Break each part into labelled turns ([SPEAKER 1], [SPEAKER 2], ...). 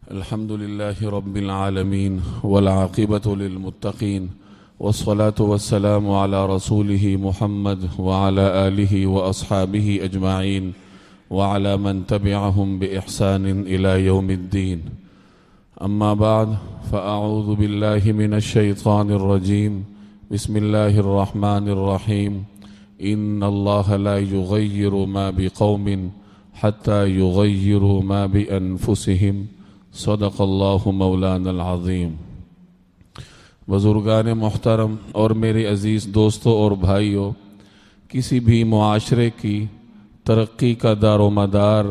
[SPEAKER 1] الحمد لله رب العالمين والعاقبة للمتقين والصلاة والسلام على رسوله محمد وعلى آله وأصحابه أجمعين وعلى من تبعهم بإحسان إلى يوم الدين. أما بعد فأعوذ بالله من الشيطان الرجيم. بسم الله الرحمن الرحيم. إن الله لا يغير ما بقوم حتى يغيروا ما بأنفسهم. صدق اللہ مولانا العظیم. بزرگان محترم اور میرے عزیز دوستوں اور بھائیوں، کسی بھی معاشرے کی ترقی کا دار و مدار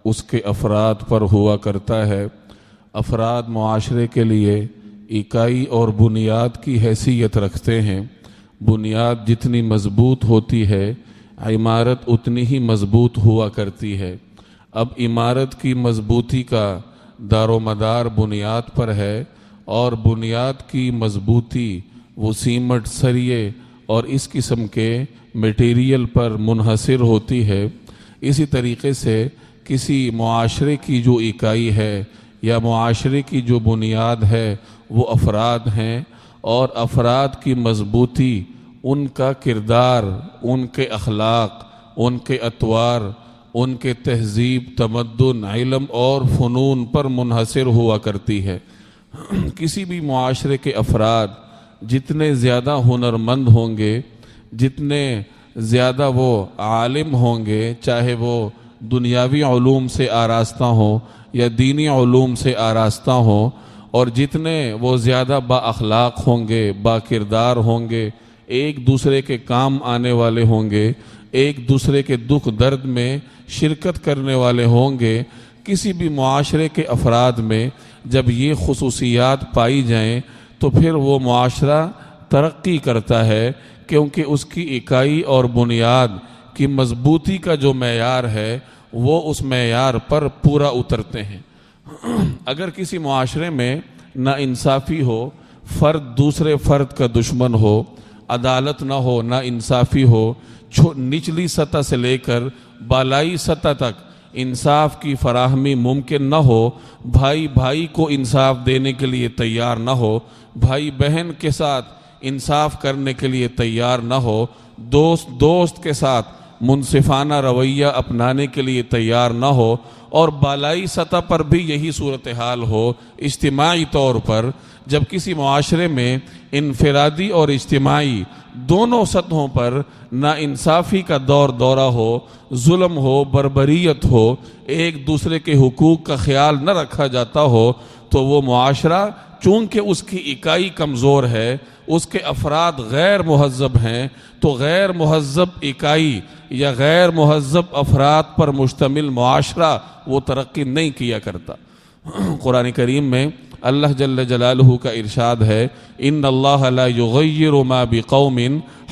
[SPEAKER 1] اس کے افراد پر ہوا کرتا ہے. افراد معاشرے کے لیے اکائی اور بنیاد کی حیثیت رکھتے ہیں. بنیاد جتنی مضبوط ہوتی ہے عمارت اتنی ہی مضبوط ہوا کرتی ہے. اب عمارت کی مضبوطی کا دار و مدار بنیاد پر ہے اور بنیاد کی مضبوطی وہ سیمنٹ، سریے اور اس قسم کے میٹیریل پر منحصر ہوتی ہے. اسی طریقے سے کسی معاشرے کی جو اکائی ہے یا معاشرے کی جو بنیاد ہے وہ افراد ہیں، اور افراد کی مضبوطی ان کا کردار، ان کے اخلاق، ان کے اطوار، ان کے تہذیب، تمدن، علم اور فنون پر منحصر ہوا کرتی ہے. کسی بھی معاشرے کے افراد جتنے زیادہ ہنرمند ہوں گے، جتنے زیادہ وہ عالم ہوں گے، چاہے وہ دنیاوی علوم سے آراستہ ہوں یا دینی علوم سے آراستہ ہوں، اور جتنے وہ زیادہ با اخلاق ہوں گے، با کردار ہوں گے، ایک دوسرے کے کام آنے والے ہوں گے، ایک دوسرے کے دکھ درد میں شرکت کرنے والے ہوں گے، کسی بھی معاشرے کے افراد میں جب یہ خصوصیات پائی جائیں تو پھر وہ معاشرہ ترقی کرتا ہے، کیونکہ اس کی اکائی اور بنیاد کی مضبوطی کا جو معیار ہے وہ اس معیار پر پورا اترتے ہیں. اگر کسی معاشرے میں نا انصافی ہو، فرد دوسرے فرد کا دشمن ہو، عدالت نہ ہو، نا انصافی ہو، نچلی سطح سے لے کر بالائی سطح تک انصاف کی فراہمی ممکن نہ ہو، بھائی بھائی کو انصاف دینے کے لیے تیار نہ ہو، بھائی بہن کے ساتھ انصاف کرنے کے لیے تیار نہ ہو، دوست دوست کے ساتھ منصفانہ رویہ اپنانے کے لیے تیار نہ ہو، اور بالائی سطح پر بھی یہی صورتحال ہو، اجتماعی طور پر جب کسی معاشرے میں انفرادی اور اجتماعی دونوں سطحوں پر ناانصافی کا دورہ ہو، ظلم ہو، بربریت ہو، ایک دوسرے کے حقوق کا خیال نہ رکھا جاتا ہو، تو وہ معاشرہ چونکہ اس کی اکائی کمزور ہے، اس کے افراد غیر مہذب ہیں، تو غیر مہذب اکائی یا غیر مہذب افراد پر مشتمل معاشرہ وہ ترقی نہیں کیا کرتا. قرآن کریم میں اللہ جل جلالہ کا ارشاد ہے، ان اللہ لا یغیر ما بقوم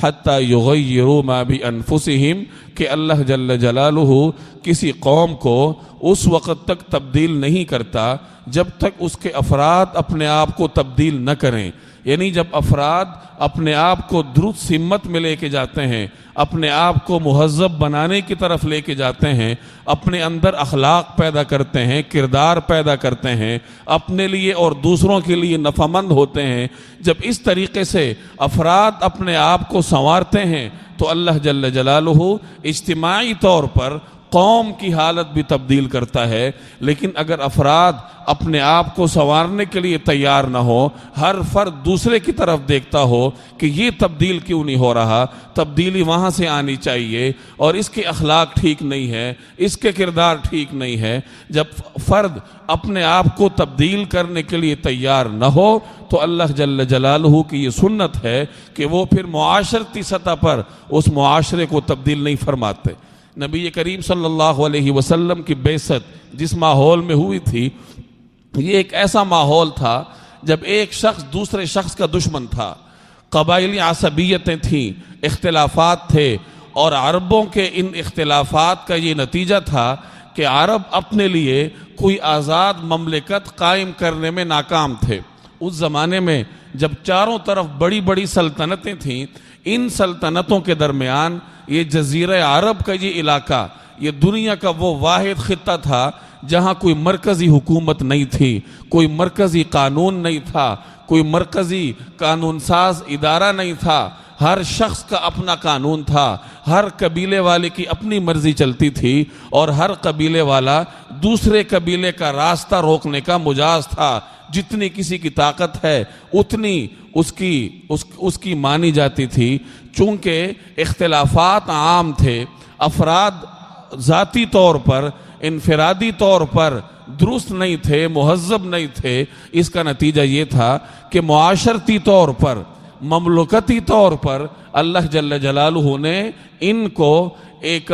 [SPEAKER 1] حتی یغیروا ما بانفسہم، کہ اللہ جل جلالہ کسی قوم کو اس وقت تک تبدیل نہیں کرتا جب تک اس کے افراد اپنے آپ کو تبدیل نہ کریں. یعنی جب افراد اپنے آپ کو درست سمت میں لے کے جاتے ہیں، اپنے آپ کو مہذب بنانے کی طرف لے کے جاتے ہیں، اپنے اندر اخلاق پیدا کرتے ہیں، کردار پیدا کرتے ہیں، اپنے لیے اور دوسروں کے لیے نفعمند ہوتے ہیں، جب اس طریقے سے افراد اپنے آپ کو سنوارتے ہیں تو اللہ جل جلالہ اجتماعی طور پر قوم کی حالت بھی تبدیل کرتا ہے. لیکن اگر افراد اپنے آپ کو سنوارنے کے لیے تیار نہ ہو، ہر فرد دوسرے کی طرف دیکھتا ہو کہ یہ تبدیل کیوں نہیں ہو رہا، تبدیلی وہاں سے آنی چاہیے، اور اس کے اخلاق ٹھیک نہیں ہے، اس کے کردار ٹھیک نہیں ہے، جب فرد اپنے آپ کو تبدیل کرنے کے لیے تیار نہ ہو تو اللہ جل جلالہ کی یہ سنت ہے کہ وہ پھر معاشرتی سطح پر اس معاشرے کو تبدیل نہیں فرماتے. نبی کریم صلی اللہ علیہ وسلم کی بعثت جس ماحول میں ہوئی تھی، یہ ایک ایسا ماحول تھا جب ایک شخص دوسرے شخص کا دشمن تھا، قبائلی عصبیتیں تھیں، اختلافات تھے، اور عربوں کے ان اختلافات کا یہ نتیجہ تھا کہ عرب اپنے لیے کوئی آزاد مملکت قائم کرنے میں ناکام تھے. اس زمانے میں جب چاروں طرف بڑی بڑی سلطنتیں تھیں، ان سلطنتوں کے درمیان یہ جزیرہ عرب کا یہ علاقہ، یہ دنیا کا وہ واحد خطہ تھا جہاں کوئی مرکزی حکومت نہیں تھی، کوئی مرکزی قانون نہیں تھا، کوئی مرکزی قانون ساز ادارہ نہیں تھا، ہر شخص کا اپنا قانون تھا، ہر قبیلے والے کی اپنی مرضی چلتی تھی، اور ہر قبیلے والا دوسرے قبیلے کا راستہ روکنے کا مجاز تھا۔ جتنی کسی کی طاقت ہے اتنی اس کی مانی جاتی تھی۔ چونکہ اختلافات عام تھے، افراد ذاتی طور پر، انفرادی طور پر درست نہیں تھے، مہذب نہیں تھے، اس کا نتیجہ یہ تھا کہ معاشرتی طور پر، مملکتی طور پر اللہ جل جلالہ نے ان کو ایک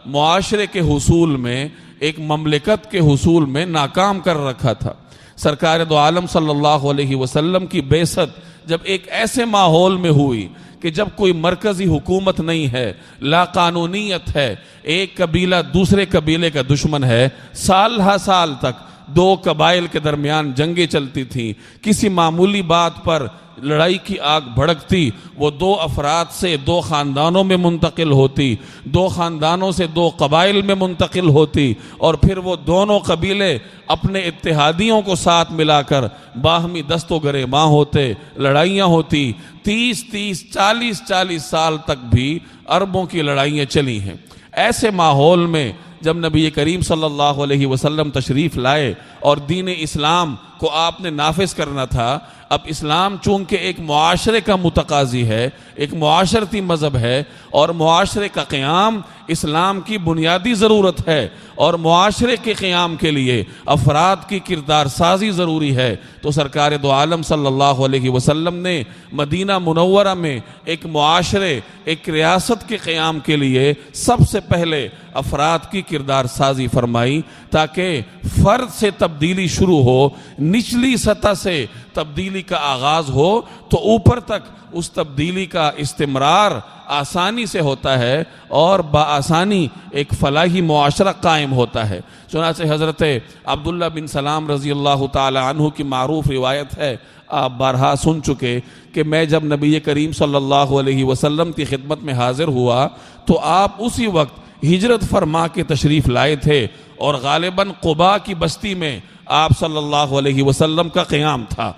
[SPEAKER 1] معاشرے کے حصول میں، ایک مملکت کے حصول میں ناکام کر رکھا تھا۔ سرکار دو عالم صلی اللہ علیہ وسلم کی بعثت جب ایک ایسے ماحول میں ہوئی کہ جب کوئی مرکزی حکومت نہیں ہے، لا قانونیت ہے، ایک قبیلہ دوسرے قبیلے کا دشمن ہے، سال ہا سال تک دو قبائل کے درمیان جنگیں چلتی تھیں، کسی معمولی بات پر لڑائی کی آگ بھڑکتی، وہ دو افراد سے دو خاندانوں میں منتقل ہوتی، دو خاندانوں سے دو قبائل میں منتقل ہوتی، اور پھر وہ دونوں قبیلے اپنے اتحادیوں کو ساتھ ملا کر باہمی دست و گریباں ہوتے، لڑائیاں ہوتی، 40 سال تک بھی عربوں کی لڑائیاں چلی ہیں۔ ایسے ماحول میں جب نبی کریم صلی اللہ علیہ وسلم تشریف لائے اور دین اسلام کو آپ نے نافذ کرنا تھا، اب اسلام چونکہ ایک معاشرے کا متقاضی ہے، ایک معاشرتی مذہب ہے، اور معاشرے کا قیام اسلام کی بنیادی ضرورت ہے، اور معاشرے کے قیام کے لیے افراد کی کردار سازی ضروری ہے، تو سرکار دو عالم صلی اللہ علیہ وسلم نے مدینہ منورہ میں ایک معاشرے، ایک ریاست کے قیام کے لیے سب سے پہلے افراد کی کردار سازی فرمائی، تاکہ فرد سے تبدیلی شروع ہو، نچلی سطح سے تبدیلی کا آغاز ہو، تو اوپر تک اس تبدیلی کا استمرار آسانی سے ہوتا ہے، اور بآسانی ایک فلاحی معاشرہ قائم ہوتا ہے۔ چنانچہ حضرت عبداللہ بن سلام رضی اللہ تعالی عنہ کی معروف روایت ہے، آپ بارہا سن چکے، کہ میں جب نبی کریم صلی اللہ علیہ وسلم کی خدمت میں حاضر ہوا تو آپ اسی وقت ہجرت فرما کے تشریف لائے تھے، اور غالباً قباء کی بستی میں آپ صلی اللہ علیہ وسلم کا قیام تھا۔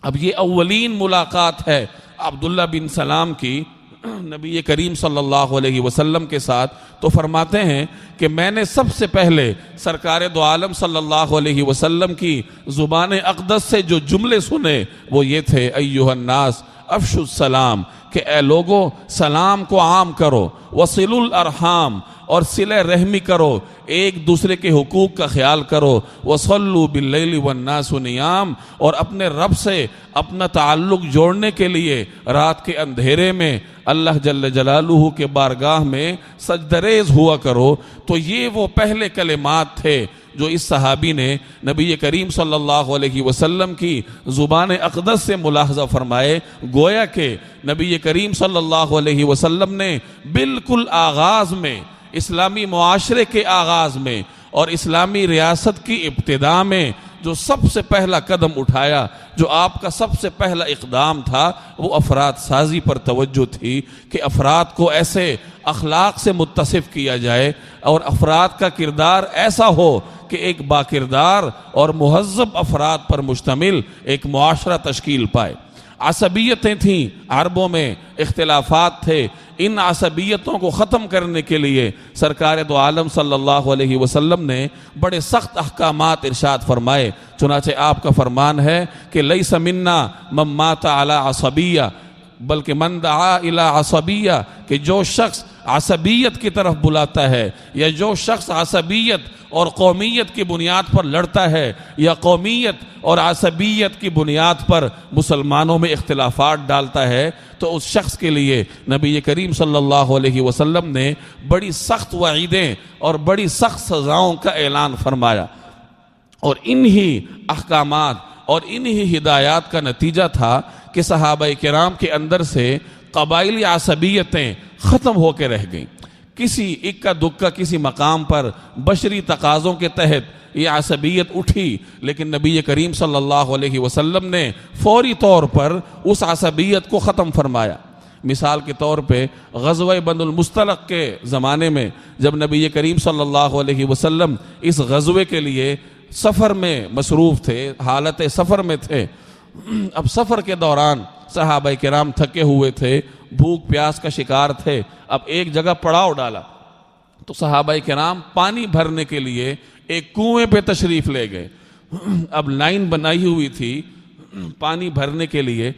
[SPEAKER 1] اب یہ اولین ملاقات ہے عبداللہ بن سلام کی نبی کریم صلی اللہ علیہ وسلم کے ساتھ، تو فرماتے ہیں کہ میں نے سب سے پہلے سرکار دو عالم صلی اللہ علیہ وسلم کی زبان اقدس سے جو جملے سنے وہ یہ تھے، ایھا الناس افشوا السلام، کہ اے لوگو سلام کو عام کرو، وصلوا الارحام، اور صلہ رحمی کرو، ایک دوسرے کے حقوق کا خیال کرو، وصلوا باللیل والناس نیام، اور اپنے رب سے اپنا تعلق جوڑنے کے لیے رات کے اندھیرے میں اللہ جل جلالہ کے بارگاہ میں سجدریز ہوا کرو۔ تو یہ وہ پہلے کلمات تھے جو اس صحابی نے نبی کریم صلی اللہ علیہ وسلم کی زبان اقدس سے ملاحظہ فرمائے، گویا کہ نبی کریم صلی اللہ علیہ وسلم نے بالکل آغاز میں، اسلامی معاشرے کے آغاز میں اور اسلامی ریاست کی ابتدا میں جو سب سے پہلا قدم اٹھایا، جو آپ کا سب سے پہلا اقدام تھا، وہ افراد سازی پر توجہ تھی، کہ افراد کو ایسے اخلاق سے متصف کیا جائے اور افراد کا کردار ایسا ہو کہ ایک باکردار اور مہذب افراد پر مشتمل ایک معاشرہ تشکیل پائے۔ عصبیتیں تھیں عربوں میں، اختلافات تھے، ان عصبیتوں کو ختم کرنے کے لیے سرکار دو عالم صلی اللہ علیہ وسلم نے بڑے سخت احکامات ارشاد فرمائے۔ چنانچہ آپ کا فرمان ہے کہ لیس منا من مات علی عصبیہ، بلکہ من دعا الی عصبیہ، کہ جو شخص عصبیت کی طرف بلاتا ہے، یا جو شخص عصبیت اور قومیت کی بنیاد پر لڑتا ہے، یا قومیت اور عصبیت کی بنیاد پر مسلمانوں میں اختلافات ڈالتا ہے، تو اس شخص کے لیے نبی کریم صلی اللہ علیہ وسلم نے بڑی سخت وعیدیں اور بڑی سخت سزاؤں کا اعلان فرمایا۔ اور انہی احکامات اور انہی ہدایات کا نتیجہ تھا کہ صحابہ کرام کے اندر سے قبائلی عصبیتیں ختم ہو کے رہ گئیں۔ کسی اکا دکا کسی مقام پر بشری تقاضوں کے تحت یہ عصبیت اٹھی، لیکن نبی کریم صلی اللہ علیہ وسلم نے فوری طور پر اس عصبیت کو ختم فرمایا۔ مثال کے طور پہ غزوہ بن المستلق کے زمانے میں جب نبی کریم صلی اللہ علیہ وسلم اس غزوے کے لیے سفر میں مصروف تھے، حالت سفر میں تھے، اب سفر کے دوران صحابہ کرام تھکے ہوئے تھے، بھوک پیاس کا شکار تھے، اب ایک جگہ پڑاؤ ڈالا تو صحابہ کرام پانی بھرنے کے لیے ایک کنویں پہ تشریف لے گئے۔ اب لائن بنائی ہوئی تھی پانی بھرنے کے لیے،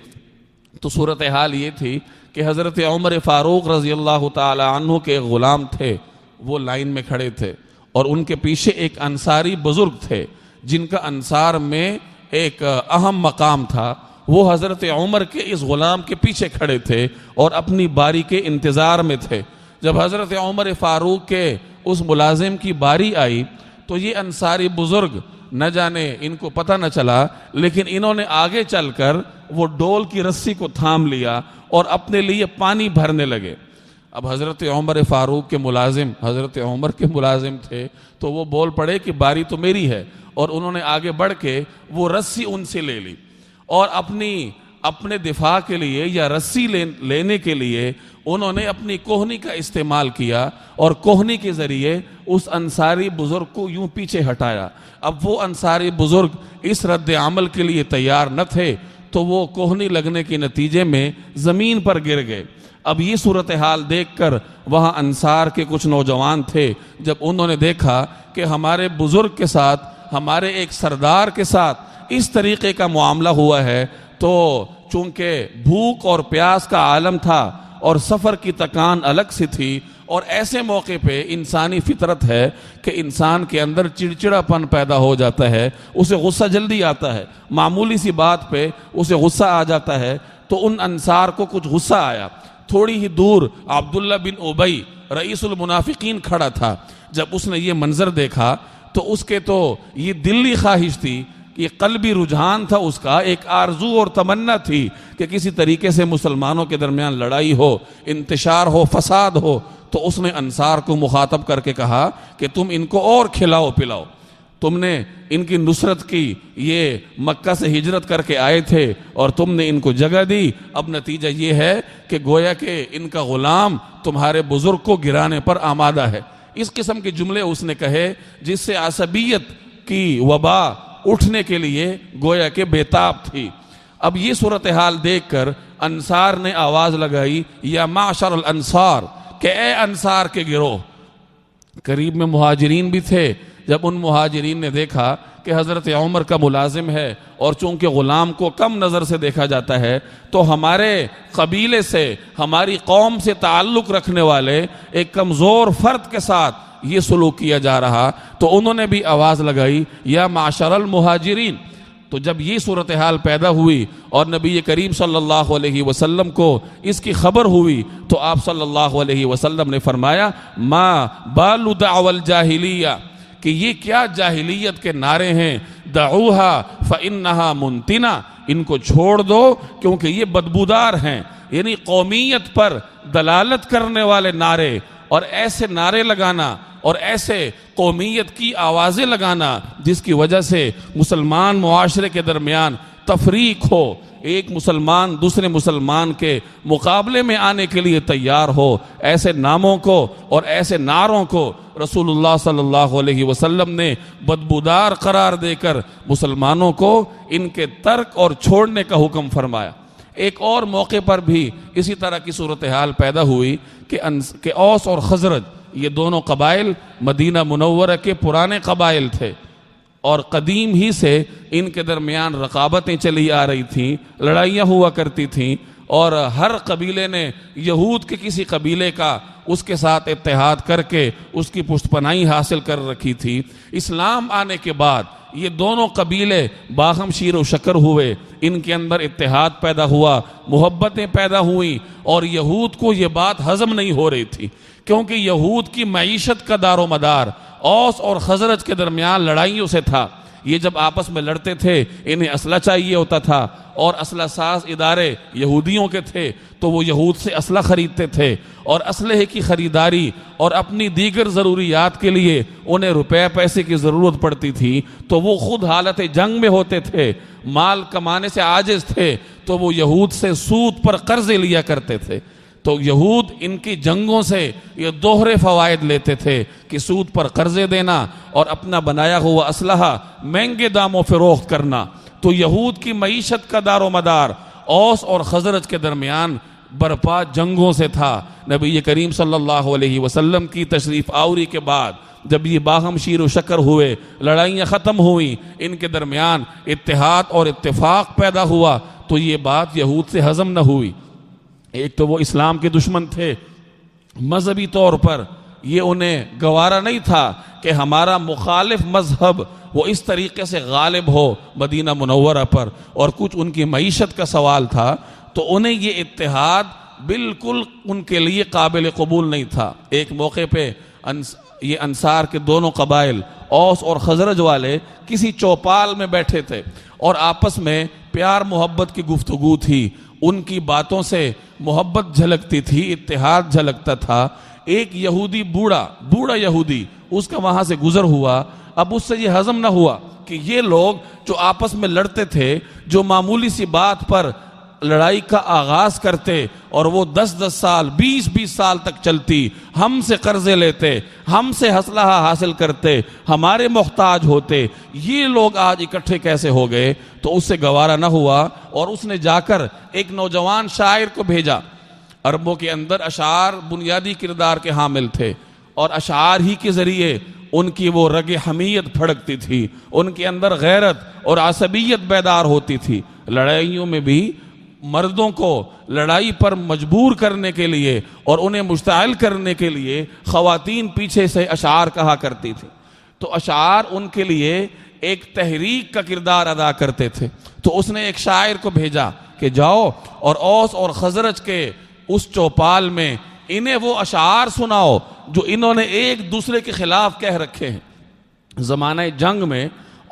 [SPEAKER 1] تو صورتحال یہ تھی کہ حضرت عمر فاروق رضی اللہ تعالی عنہ کے غلام تھے، وہ لائن میں کھڑے تھے، اور ان کے پیچھے ایک انصاری بزرگ تھے جن کا انصار میں ایک اہم مقام تھا۔ وہ حضرت عمر کے اس غلام کے پیچھے کھڑے تھے اور اپنی باری کے انتظار میں تھے۔ جب حضرت عمر فاروق کے اس ملازم کی باری آئی تو یہ انصاری بزرگ نہ جانے ان کو پتہ نہ چلا، لیکن انہوں نے آگے چل کر وہ ڈول کی رسی کو تھام لیا اور اپنے لیے پانی بھرنے لگے۔ اب حضرت عمر فاروق کے ملازم حضرت عمر کے ملازم تھے تو وہ بول پڑے کہ باری تو میری ہے، اور انہوں نے آگے بڑھ کے وہ رسی ان سے لے لی اور اپنے دفاع کے لیے یا رسی لینے کے لیے انہوں نے اپنی کوہنی کا استعمال کیا اور کوہنی کے ذریعے اس انصاری بزرگ کو یوں پیچھے ہٹایا۔ اب وہ انصاری بزرگ اس رد عمل کے لیے تیار نہ تھے تو وہ کوہنی لگنے کے نتیجے میں زمین پر گر گئے۔ اب یہ صورتحال دیکھ کر وہاں انصار کے کچھ نوجوان تھے، جب انہوں نے دیکھا کہ ہمارے بزرگ کے ساتھ، ہمارے ایک سردار کے ساتھ اس طریقے کا معاملہ ہوا ہے، تو چونکہ بھوک اور پیاس کا عالم تھا اور سفر کی تکان الگ سی تھی، اور ایسے موقع پہ انسانی فطرت ہے کہ انسان کے اندر چڑچڑا پن پیدا ہو جاتا ہے، اسے غصہ جلدی آتا ہے، معمولی سی بات پہ اسے غصہ آ جاتا ہے۔ تو ان انصار کو کچھ غصہ آیا۔ تھوڑی ہی دور عبداللہ بن ابی رئیس المنافقین کھڑا تھا۔ جب اس نے یہ منظر دیکھا تو اس کے تو یہ دلی خواہش تھی، یہ قلبی رجحان تھا، اس کا ایک آرزو اور تمنا تھی کہ کسی طریقے سے مسلمانوں کے درمیان لڑائی ہو، انتشار ہو، فساد ہو۔ تو اس نے انصار کو مخاطب کر کے کہا کہ تم ان کو اور کھلاؤ پلاؤ، تم نے ان کی نصرت کی، یہ مکہ سے ہجرت کر کے آئے تھے اور تم نے ان کو جگہ دی، اب نتیجہ یہ ہے کہ گویا کہ ان کا غلام تمہارے بزرگ کو گرانے پر آمادہ ہے۔ اس قسم کے جملے اس نے کہے جس سے عصبیت کی وبا اٹھنے کے لیے گویا کہ بیتاب تھی۔ اب یہ صورتحال دیکھ کر انصار نے آواز لگائی، یا معشر الانصار، کہ اے انصار کے گروہ۔ قریب میں مہاجرین بھی تھے۔ جب ان مہاجرین نے دیکھا کہ حضرت عمر کا ملازم ہے اور چونکہ غلام کو کم نظر سے دیکھا جاتا ہے، تو ہمارے قبیلے سے، ہماری قوم سے تعلق رکھنے والے ایک کمزور فرد کے ساتھ یہ سلوک کیا جا رہا، تو انہوں نے بھی آواز لگائی، یا معشر المہاجرین۔ تو جب یہ صورتحال پیدا ہوئی اور نبی کریم صلی اللہ علیہ وسلم کو اس کی خبر ہوئی، تو آپ صلی اللہ علیہ وسلم نے فرمایا، ما بال دعوی الجاہلیہ، کہ یہ کیا جاہلیت کے نعرے ہیں، دعوہا فإنہا منتنہ، ان کو چھوڑ دو کیونکہ یہ بدبودار ہیں۔ یعنی قومیت پر دلالت کرنے والے نعرے اور ایسے نعرے لگانا اور ایسے قومیت کی آوازیں لگانا جس کی وجہ سے مسلمان معاشرے کے درمیان تفریق ہو، ایک مسلمان دوسرے مسلمان کے مقابلے میں آنے کے لیے تیار ہو، ایسے ناموں کو اور ایسے نعروں کو رسول اللہ صلی اللہ علیہ وسلم نے بدبودار قرار دے کر مسلمانوں کو ان کے ترک اور چھوڑنے کا حکم فرمایا۔ ایک اور موقع پر بھی اسی طرح کی صورتحال پیدا ہوئی کہ اوس اور خزرج، یہ دونوں قبائل مدینہ منورہ کے پرانے قبائل تھے، اور قدیم ہی سے ان کے درمیان رقابتیں چلی آ رہی تھیں، لڑائیاں ہوا کرتی تھیں، اور ہر قبیلے نے یہود کے کسی قبیلے کا اس کے ساتھ اتحاد کر کے اس کی پشت پناہی حاصل کر رکھی تھی۔ اسلام آنے کے بعد یہ دونوں قبیلے باہم شیر و شکر ہوئے، ان کے اندر اتحاد پیدا ہوا، محبتیں پیدا ہوئیں، اور یہود کو یہ بات ہضم نہیں ہو رہی تھی، کیونکہ یہود کی معیشت کا دار و مدار اوس اور خزرج کے درمیان لڑائیوں سے تھا۔ یہ جب آپس میں لڑتے تھے انہیں اسلحہ چاہیے ہوتا تھا، اور اسلحہ ساز ادارے یہودیوں کے تھے تو وہ یہود سے اسلحہ خریدتے تھے، اور اسلحے کی خریداری اور اپنی دیگر ضروریات کے لیے انہیں روپے پیسے کی ضرورت پڑتی تھی، تو وہ خود حالت جنگ میں ہوتے تھے، مال کمانے سے عاجز تھے، تو وہ یہود سے سود پر قرضے لیا کرتے تھے۔ تو یہود ان کی جنگوں سے یہ دوہرے فوائد لیتے تھے کہ سود پر قرضے دینا اور اپنا بنایا ہوا اسلحہ مہنگے داموں فروخت کرنا۔ تو یہود کی معیشت کا دار و مدار اوس اور خزرج کے درمیان برپا جنگوں سے تھا۔ نبی کریم صلی اللہ علیہ وسلم کی تشریف آوری کے بعد جب یہ باہم شیر و شکر ہوئے، لڑائیاں ختم ہوئیں، ان کے درمیان اتحاد اور اتفاق پیدا ہوا، تو یہ بات یہود سے ہضم نہ ہوئی۔ ایک تو وہ اسلام کے دشمن تھے، مذہبی طور پر یہ انہیں گوارا نہیں تھا کہ ہمارا مخالف مذہب وہ اس طریقے سے غالب ہو مدینہ منورہ پر، اور کچھ ان کی معیشت کا سوال تھا، تو انہیں یہ اتحاد بالکل ان کے لیے قابل قبول نہیں تھا۔ ایک موقع پہ یہ انصار کے دونوں قبائل اوس اور خزرج والے کسی چوپال میں بیٹھے تھے اور آپس میں پیار محبت کی گفتگو تھی، ان کی باتوں سے محبت جھلکتی تھی، اتحاد جھلکتا تھا۔ ایک یہودی بوڑھا یہودی اس کا وہاں سے گزر ہوا، اب اس سے یہ ہضم نہ ہوا کہ یہ لوگ جو آپس میں لڑتے تھے، جو معمولی سی بات پر لڑائی کا آغاز کرتے اور وہ 10 سال 20 سال تک چلتی، ہم سے قرضے لیتے، ہم سے اسلحہ حاصل کرتے، ہمارے محتاج ہوتے، یہ لوگ آج اکٹھے کیسے ہو گئے؟ تو اس سے گوارا نہ ہوا اور اس نے جا کر ایک نوجوان شاعر کو بھیجا۔ عربوں کے اندر اشعار بنیادی کردار کے حامل تھے، اور اشعار ہی کے ذریعے ان کی وہ رگ حمیت پھڑکتی تھی، ان کے اندر غیرت اور عصبیت بیدار ہوتی تھی۔ لڑائیوں میں بھی مردوں کو لڑائی پر مجبور کرنے کے لیے اور انہیں مشتعل کرنے کے لیے خواتین پیچھے سے اشعار کہا کرتی تھی، تو اشعار ان کے لیے ایک تحریک کا کردار ادا کرتے تھے۔ تو اس نے ایک شاعر کو بھیجا کہ جاؤ اور اوس اور خزرج کے اس چوپال میں انہیں وہ اشعار سناؤ جو انہوں نے ایک دوسرے کے خلاف کہہ رکھے ہیں۔ زمانہ جنگ میں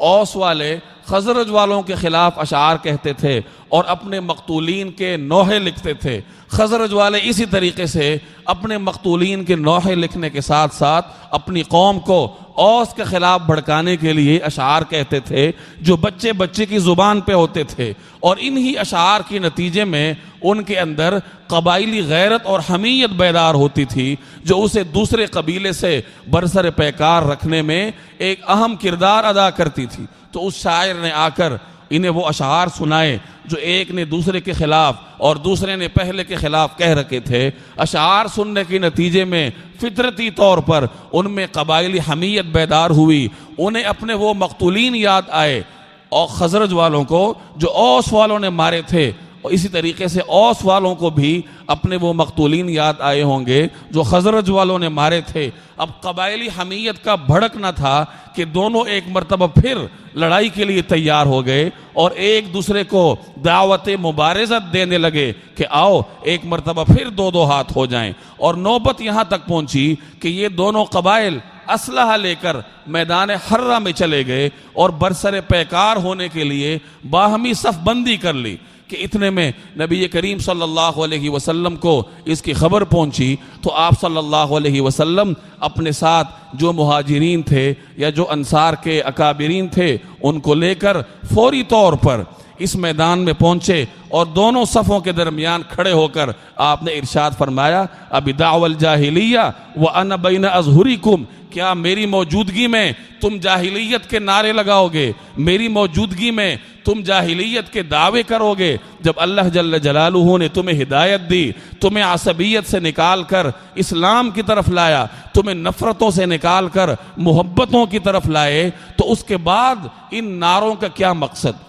[SPEAKER 1] اوس والے خزرج والوں کے خلاف اشعار کہتے تھے اور اپنے مقتولین کے نوحے لکھتے تھے، خزرج والے اسی طریقے سے اپنے مقتولین کے نوحے لکھنے کے ساتھ ساتھ اپنی قوم کو اوس کے خلاف بھڑکانے کے لیے اشعار کہتے تھے جو بچے کی زبان پہ ہوتے تھے، اور انہی اشعار کے نتیجے میں ان کے اندر قبائلی غیرت اور حمیت بیدار ہوتی تھی جو اسے دوسرے قبیلے سے برسر پیکار رکھنے میں ایک اہم کردار ادا کرتی تھی۔ تو اس شاعر نے آ کر انہیں وہ اشعار سنائے جو ایک نے دوسرے کے خلاف اور دوسرے نے پہلے کے خلاف کہہ رکھے تھے۔ اشعار سننے کے نتیجے میں فطرتی طور پر ان میں قبائلی حمیت بیدار ہوئی، انہیں اپنے وہ مقتولین یاد آئے، اور خزرج والوں کو جو اوس والوں نے مارے تھے، اور اسی طریقے سے اوس والوں کو بھی اپنے وہ مقتولین یاد آئے ہوں گے جو خزرج والوں نے مارے تھے۔ اب قبائلی حمیت کا بھڑکنا تھا کہ دونوں ایک مرتبہ پھر لڑائی کے لیے تیار ہو گئے اور ایک دوسرے کو دعوت مبارزت دینے لگے کہ آؤ ایک مرتبہ پھر دو ہاتھ ہو جائیں، اور نوبت یہاں تک پہنچی کہ یہ دونوں قبائل اسلحہ لے کر میدان حرہ میں چلے گئے اور برسر پیکار ہونے کے لیے باہمی صف بندی کر لی کہ اتنے میں نبی کریم صلی اللہ علیہ وسلم کو اس کی خبر پہنچی، تو آپ صلی اللہ علیہ وسلم اپنے ساتھ جو مہاجرین تھے یا جو انصار کے اکابرین تھے ان کو لے کر فوری طور پر اس میدان میں پہنچے، اور دونوں صفوں کے درمیان کھڑے ہو کر آپ نے ارشاد فرمایا ابی دعوی الجاہلیہ وانا بین اظہرکم، کیا میری موجودگی میں تم جاہلیت کے نعرے لگاؤ گے، میری موجودگی میں تم جاہلیت کے دعوے کرو گے، جب اللہ جل جلالہ نے تمہیں ہدایت دی، تمہیں عصبیت سے نکال کر اسلام کی طرف لایا، تمہیں نفرتوں سے نکال کر محبتوں کی طرف لائے، تو اس کے بعد ان نعروں کا کیا مقصد؟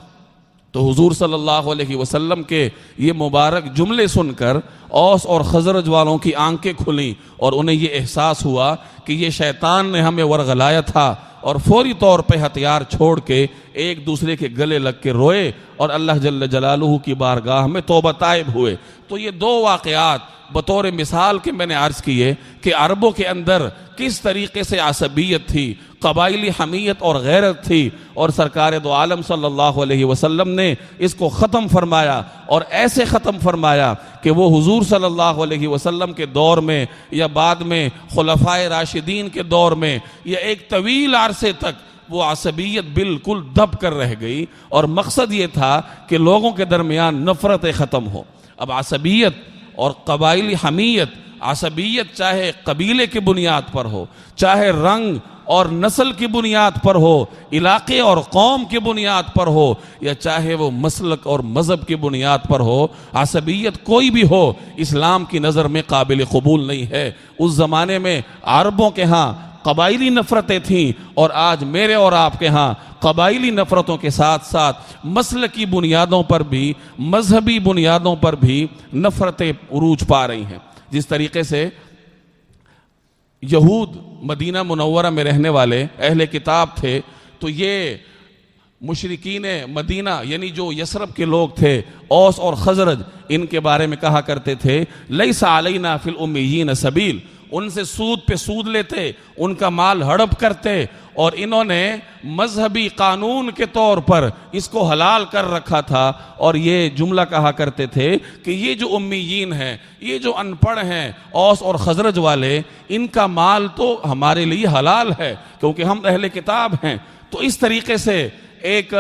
[SPEAKER 1] تو حضور صلی اللہ علیہ وسلم کے یہ مبارک جملے سن کر اوس اور خزرج والوں کی آنکھیں کھلیں اور انہیں یہ احساس ہوا کہ یہ شیطان نے ہمیں ورغلایا تھا، اور فوری طور پہ ہتھیار چھوڑ کے ایک دوسرے کے گلے لگ کے روئے اور اللہ جل جلالہ کی بارگاہ میں توبہ طائب ہوئے۔ تو یہ دو واقعات بطور مثال کے میں نے عرض کیے کہ عربوں کے اندر کس طریقے سے عصبیت تھی، قبائلی حمیت اور غیرت تھی، اور سرکار دو عالم صلی اللہ علیہ وسلم نے اس کو ختم فرمایا، اور ایسے ختم فرمایا کہ وہ حضور صلی اللہ علیہ وسلم کے دور میں یا بعد میں خلفائے راشدین کے دور میں یا ایک طویل عرصے تک وہ عصبیت بالکل دب کر رہ گئی، اور مقصد یہ تھا کہ لوگوں کے درمیان نفرتیں ختم ہو۔ اب عصبیت اور قبائلی حمیت، عصبیت چاہے قبیلے کی بنیاد پر ہو، چاہے رنگ اور نسل کی بنیاد پر ہو، علاقے اور قوم کی بنیاد پر ہو، یا چاہے وہ مسلک اور مذہب کی بنیاد پر ہو، عصبیت کوئی بھی ہو اسلام کی نظر میں قابل قبول نہیں ہے۔ اس زمانے میں عربوں کے ہاں قبائلی نفرتیں تھیں، اور آج میرے اور آپ کے ہاں قبائلی نفرتوں کے ساتھ ساتھ مسلکی بنیادوں پر بھی، مذہبی بنیادوں پر بھی نفرتیں عروج پا رہی ہیں۔ جس طریقے سے یہود مدینہ منورہ میں رہنے والے اہل کتاب تھے، تو یہ مشرکین مدینہ یعنی جو یثرب کے لوگ تھے، اوس اور خزرج، ان کے بارے میں کہا کرتے تھے لیس علینا فی الامیین سبیل، ان سے سود پہ سود لیتے، ان کا مال ہڑپ کرتے، اور انہوں نے مذہبی قانون کے طور پر اس کو حلال کر رکھا تھا، اور یہ جملہ کہا کرتے تھے کہ یہ جو امیین ہیں، یہ جو ان پڑھ ہیں اوس اور خزرج والے، ان کا مال تو ہمارے لیے حلال ہے کیونکہ ہم اہل کتاب ہیں۔ تو اس طریقے سے ایک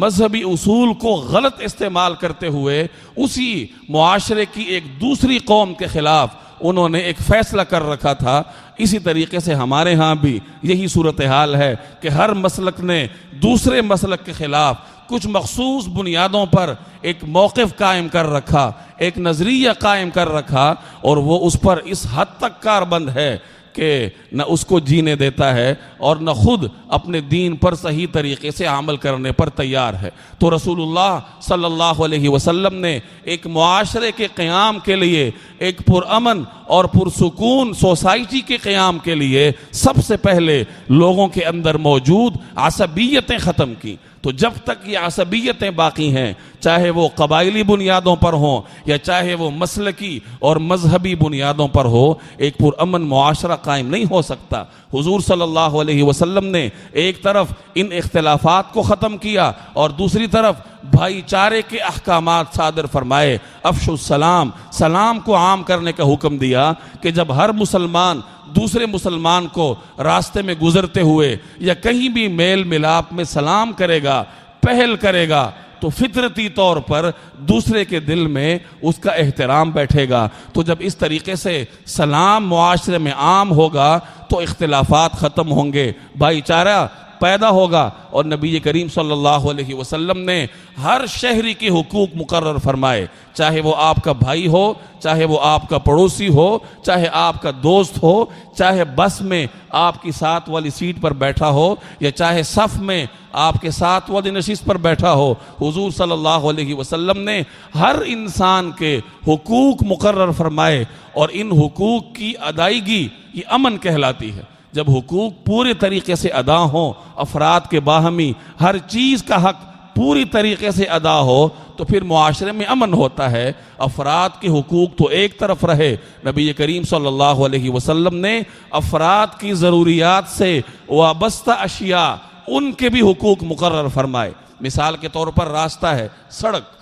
[SPEAKER 1] مذہبی اصول کو غلط استعمال کرتے ہوئے اسی معاشرے کی ایک دوسری قوم کے خلاف انہوں نے ایک فیصلہ کر رکھا تھا۔ اسی طریقے سے ہمارے ہاں بھی یہی صورتحال ہے کہ ہر مسلک نے دوسرے مسلک کے خلاف کچھ مخصوص بنیادوں پر ایک موقف قائم کر رکھا، ایک نظریہ قائم کر رکھا، اور وہ اس پر اس حد تک کاربند ہے کہ نہ اس کو جینے دیتا ہے اور نہ خود اپنے دین پر صحیح طریقے سے عمل کرنے پر تیار ہے۔ تو رسول اللہ صلی اللہ علیہ وسلم نے ایک معاشرے کے قیام کے لیے، ایک پرامن اور پرسکون سوسائٹی کے قیام کے لیے سب سے پہلے لوگوں کے اندر موجود عصبیتیں ختم کی۔ تو جب تک یہ عصبیتیں باقی ہیں، چاہے وہ قبائلی بنیادوں پر ہوں یا چاہے وہ مسلکی اور مذہبی بنیادوں پر ہو، ایک پرامن معاشرہ قائم نہیں ہو سکتا۔ حضور صلی اللہ علیہ وسلم نے ایک طرف ان اختلافات کو ختم کیا اور دوسری طرف بھائی چارے کے احکامات صادر فرمائے۔ افشوا السلام، سلام کو عام کرنے کا حکم دیا کہ جب ہر مسلمان دوسرے مسلمان کو راستے میں گزرتے ہوئے یا کہیں بھی میل ملاپ میں سلام کرے گا، پہل کرے گا، تو فطرتی طور پر دوسرے کے دل میں اس کا احترام بیٹھے گا۔ تو جب اس طریقے سے سلام معاشرے میں عام ہوگا تو اختلافات ختم ہوں گے، بھائی چارہ پیدا ہوگا، اور نبی کریم صلی اللہ علیہ وسلم نے ہر شہری کے حقوق مقرر فرمائے، چاہے وہ آپ کا بھائی ہو، چاہے وہ آپ کا پڑوسی ہو، چاہے آپ کا دوست ہو، چاہے بس میں آپ کی ساتھ والی سیٹ پر بیٹھا ہو یا چاہے صف میں آپ کے ساتھ والی نشست پر بیٹھا ہو۔ حضور صلی اللہ علیہ وسلم نے ہر انسان کے حقوق مقرر فرمائے، اور ان حقوق کی ادائیگی یہ امن کہلاتی ہے۔ جب حقوق پورے طریقے سے ادا ہوں، افراد کے باہمی ہر چیز کا حق پوری طریقے سے ادا ہو، تو پھر معاشرے میں امن ہوتا ہے۔ افراد کے حقوق تو ایک طرف رہے، نبی کریم صلی اللہ علیہ وسلم نے افراد کی ضروریات سے وابستہ اشیاء ان کے بھی حقوق مقرر فرمائے۔ مثال کے طور پر راستہ ہے، سڑک،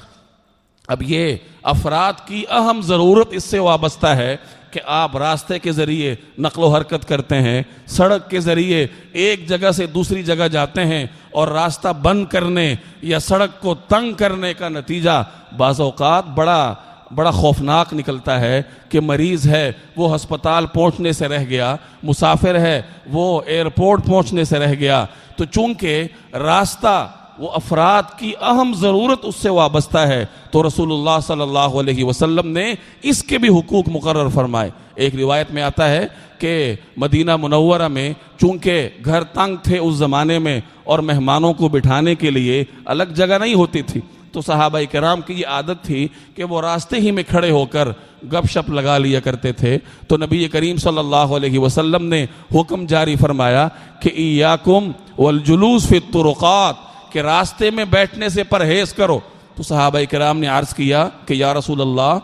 [SPEAKER 1] اب یہ افراد کی اہم ضرورت اس سے وابستہ ہے کہ آپ راستے کے ذریعے نقل و حرکت کرتے ہیں، سڑک کے ذریعے ایک جگہ سے دوسری جگہ جاتے ہیں، اور راستہ بند کرنے یا سڑک کو تنگ کرنے کا نتیجہ بعض اوقات بڑا خوفناک نکلتا ہے کہ مریض ہے وہ ہسپتال پہنچنے سے رہ گیا، مسافر ہے وہ ایئرپورٹ پہنچنے سے رہ گیا۔ تو چونکہ راستہ وہ افراد کی اہم ضرورت اس سے وابستہ ہے، تو رسول اللہ صلی اللہ علیہ وسلم نے اس کے بھی حقوق مقرر فرمائے۔ ایک روایت میں آتا ہے کہ مدینہ منورہ میں چونکہ گھر تنگ تھے اس زمانے میں، اور مہمانوں کو بٹھانے کے لیے الگ جگہ نہیں ہوتی تھی، تو صحابہ کرام کی یہ عادت تھی کہ وہ راستے ہی میں کھڑے ہو کر گپ شپ لگا لیا کرتے تھے۔ تو نبی کریم صلی اللہ علیہ وسلم نے حکم جاری فرمایا کہ ایاکم والجلوس فی الطرقات، کہ راستے میں بیٹھنے سے پرہیز کرو۔ تو صحابہ کرام نے عرض کیا کہ یا رسول اللہ،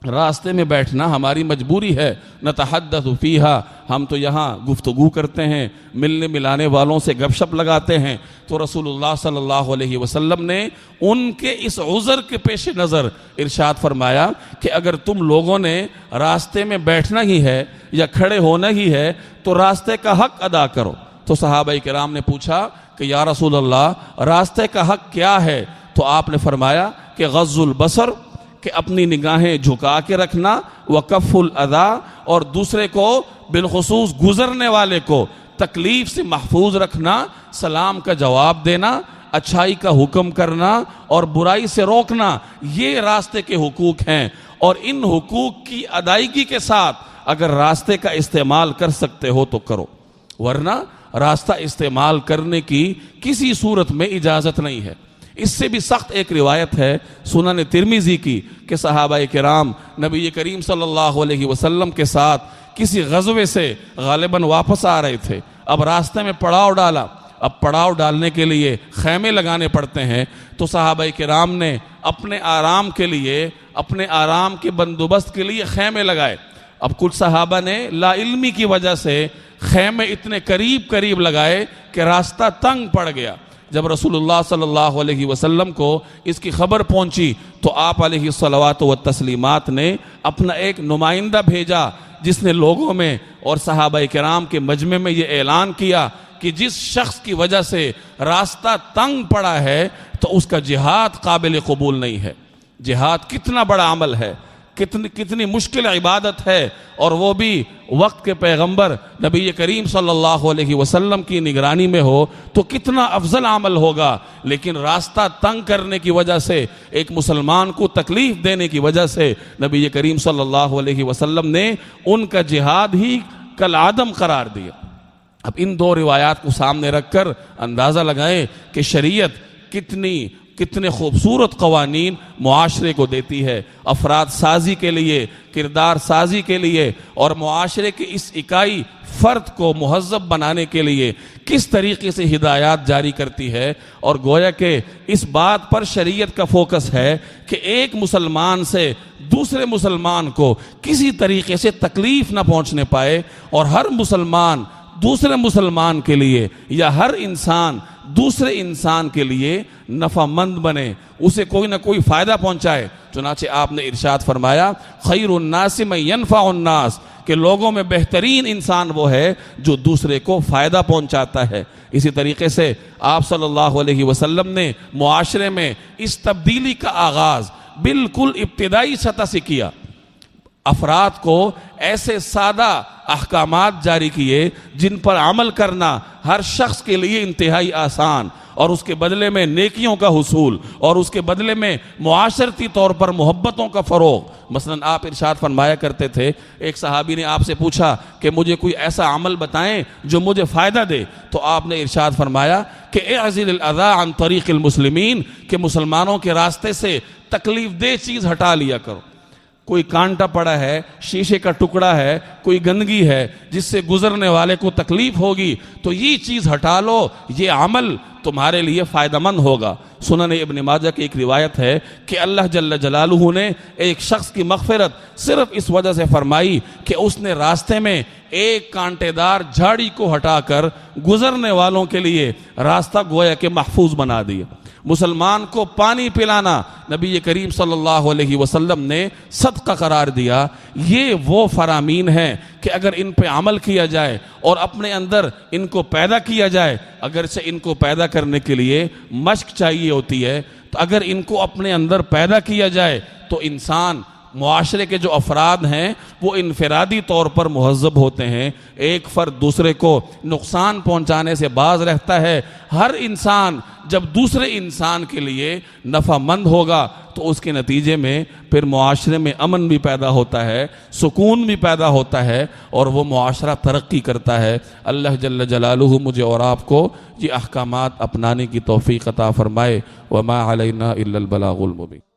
[SPEAKER 1] راستے میں بیٹھنا ہماری مجبوری ہے، نتحدث فیہا، ہم تو یہاں گفتگو کرتے ہیں، ملنے ملانے والوں سے گپ شپ لگاتے ہیں۔ تو رسول اللہ صلی اللہ علیہ وسلم نے ان کے اس عذر کے پیش نظر ارشاد فرمایا کہ اگر تم لوگوں نے راستے میں بیٹھنا ہی ہے یا کھڑے ہونا ہی ہے تو راستے کا حق ادا کرو، تو صحابہ کرام نے پوچھا کہ یا رسول اللہ راستے کا حق کیا ہے؟ تو آپ نے فرمایا کہ غض البصر، کہ اپنی نگاہیں جھکا کے رکھنا، وکف الاذی، اور دوسرے کو بالخصوص گزرنے والے کو تکلیف سے محفوظ رکھنا، سلام کا جواب دینا، اچھائی کا حکم کرنا اور برائی سے روکنا، یہ راستے کے حقوق ہیں۔ اور ان حقوق کی ادائیگی کے ساتھ اگر راستے کا استعمال کر سکتے ہو تو کرو، ورنہ راستہ استعمال کرنے کی کسی صورت میں اجازت نہیں ہے۔ اس سے بھی سخت ایک روایت ہے سنن ترمذی کی کہ صحابہ کرام نبی کریم صلی اللہ علیہ وسلم کے ساتھ کسی غزوے سے غالباً واپس آ رہے تھے، اب راستے میں پڑاؤ ڈالا، اب پڑاؤ ڈالنے کے لیے خیمے لگانے پڑتے ہیں، تو صحابہ کرام نے اپنے آرام کے لیے، اپنے آرام کے بندوبست کے لیے خیمے لگائے۔ اب کچھ صحابہ نے لا علمی کی وجہ سے خیمے اتنے قریب لگائے کہ راستہ تنگ پڑ گیا۔ جب رسول اللہ صلی اللہ علیہ وسلم کو اس کی خبر پہنچی تو آپ علیہ الصلوات والتسلیمات نے اپنا ایک نمائندہ بھیجا، جس نے لوگوں میں اور صحابہ کرام کے مجمع میں یہ اعلان کیا کہ جس شخص کی وجہ سے راستہ تنگ پڑا ہے تو اس کا جہاد قابل قبول نہیں ہے۔ جہاد کتنا بڑا عمل ہے، کتنی مشکل عبادت ہے، اور وہ بھی وقت کے پیغمبر نبی کریم صلی اللہ علیہ وسلم کی نگرانی میں ہو تو کتنا افضل عمل ہوگا۔ لیکن راستہ تنگ کرنے کی وجہ سے، ایک مسلمان کو تکلیف دینے کی وجہ سے نبی کریم صلی اللہ علیہ وسلم نے ان کا جہاد ہی کالعدم قرار دیا۔ اب ان دو روایات کو سامنے رکھ کر اندازہ لگائیں کہ شریعت کتنے خوبصورت قوانین معاشرے کو دیتی ہے، افراد سازی کے لیے، کردار سازی کے لیے، اور معاشرے کی اس اکائی فرد کو مہذب بنانے کے لیے کس طریقے سے ہدایات جاری کرتی ہے۔ اور گویا کہ اس بات پر شریعت کا فوکس ہے کہ ایک مسلمان سے دوسرے مسلمان کو کسی طریقے سے تکلیف نہ پہنچنے پائے، اور ہر مسلمان دوسرے مسلمان کے لیے یا ہر انسان دوسرے انسان کے لیے نفع مند بنے، اسے کوئی نہ کوئی فائدہ پہنچائے۔ چنانچہ آپ نے ارشاد فرمایا خیر الناس من ینفع الناس، کہ لوگوں میں بہترین انسان وہ ہے جو دوسرے کو فائدہ پہنچاتا ہے۔ اسی طریقے سے آپ صلی اللہ علیہ وسلم نے معاشرے میں اس تبدیلی کا آغاز بالکل ابتدائی سطح سے کیا۔ افراد کو ایسے سادہ احکامات جاری کیے جن پر عمل کرنا ہر شخص کے لیے انتہائی آسان، اور اس کے بدلے میں نیکیوں کا حصول، اور اس کے بدلے میں معاشرتی طور پر محبتوں کا فروغ۔ مثلا آپ ارشاد فرمایا کرتے تھے، ایک صحابی نے آپ سے پوچھا کہ مجھے کوئی ایسا عمل بتائیں جو مجھے فائدہ دے، تو آپ نے ارشاد فرمایا کہ اعزل الاذى عن طریق المسلمین، کہ مسلمانوں کے راستے سے تکلیف دہ چیز ہٹا لیا کرو۔ کوئی کانٹا پڑا ہے، شیشے کا ٹکڑا ہے، کوئی گندگی ہے جس سے گزرنے والے کو تکلیف ہوگی، تو یہ چیز ہٹا لو، یہ عمل تمہارے لیے فائدہ مند ہوگا۔ سنن ابن ماجہ کی ایک روایت ہے کہ اللہ جل جلالہ نے ایک شخص کی مغفرت صرف اس وجہ سے فرمائی کہ اس نے راستے میں ایک کانٹے دار جھاڑی کو ہٹا کر گزرنے والوں کے لیے راستہ گویا کہ محفوظ بنا دیا۔ مسلمان کو پانی پلانا نبی کریم صلی اللہ علیہ وسلم نے صدقہ قرار دیا۔ یہ وہ فرامین ہیں کہ اگر ان پہ عمل کیا جائے اور اپنے اندر ان کو پیدا کیا جائے، اگرچہ ان کو پیدا کرنے کے لیے مشق چاہیے ہوتی ہے، تو اگر ان کو اپنے اندر پیدا کیا جائے تو انسان، معاشرے کے جو افراد ہیں وہ انفرادی طور پر مہذب ہوتے ہیں، ایک فرد دوسرے کو نقصان پہنچانے سے باز رہتا ہے۔ ہر انسان جب دوسرے انسان کے لیے نفع مند ہوگا تو اس کے نتیجے میں پھر معاشرے میں امن بھی پیدا ہوتا ہے، سکون بھی پیدا ہوتا ہے، اور وہ معاشرہ ترقی کرتا ہے۔ اللہ جل جلالہ مجھے اور آپ کو یہ احکامات اپنانے کی توفیق عطا فرمائے۔ وما علینا الا البلاغ المبین۔